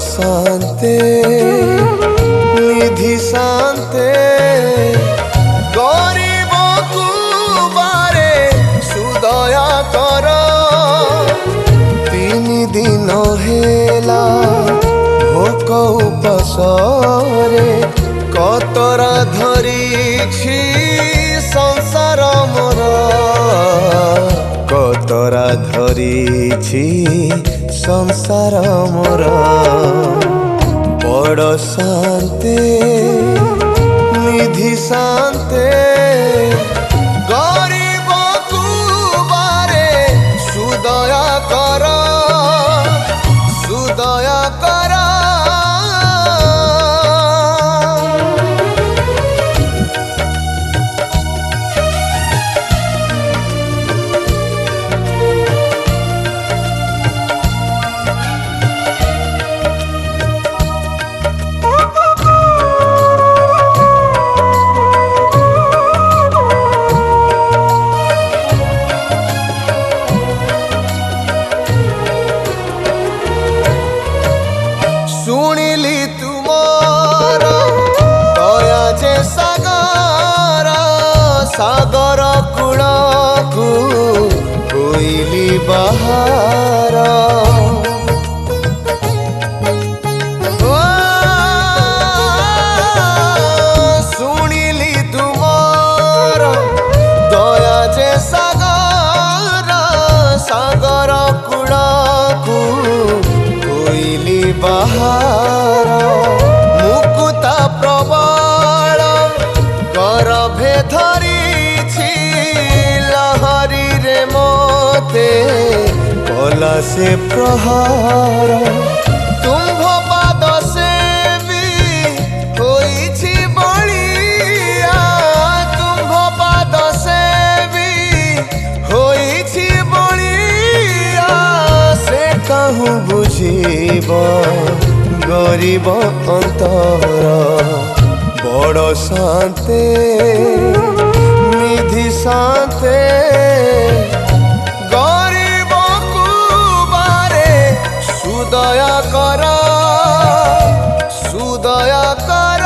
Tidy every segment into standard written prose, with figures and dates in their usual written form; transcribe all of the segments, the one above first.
शांते निधि शांते गरीब को बारे सुदया कर। 3 दिन हेला भोक उपासरे कतरा धरिछि संसार मोर। कतरा धरिछि संसार मोर। बड़ शांते निधि शांते गरीब को बारे सुदया कर। सुदया कर। शुणिली तुमार दया जे सागर। सागर कूल को कोइली बाहर। शुणिली तुमार दया जे सागर। सागर कूल को कोइली बाहर। मुकुता प्रबल करभे धरिछि लहरी रे मोते कला से प्रहार। तुम्भ पाद से भी होइछि बलिया। तुम्भ पाद से भी होइछि बलिया। से कहूँ बुझीब गरीब अंतर। बड़ शांते निधि शांते गरीब को बारे सुदया कर। सुदया कर।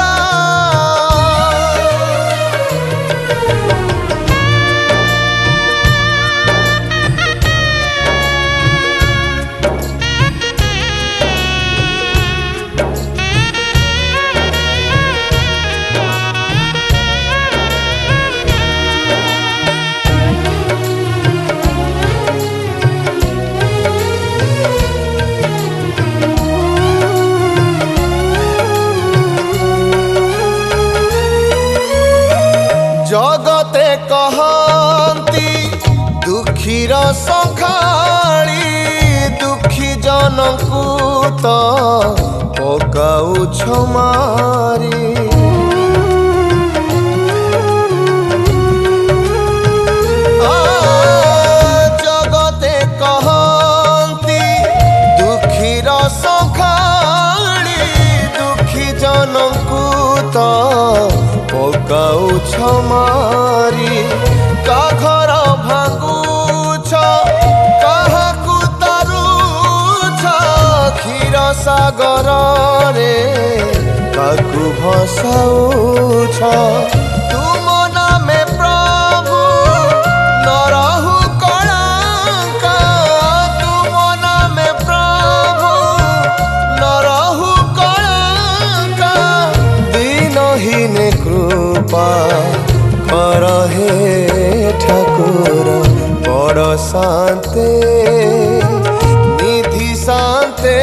जगते कहती दुखीर संखाली। दुखी जनकू तो पकाउछ मारी। जगते कहती दुखीर संखाली। दुखी जनकू तो पकाउछ मारी। का घर भांगुछ काहाकू तारुछ। क्षीर सागर रे काकू भसाउछ। तुम नामे प्रभु नरहु कलंक। तुम नामे प्रभु नरहु कलंक। दीनहीन कृपा कर हे ठाकुर। बड़ शांते निधि शांते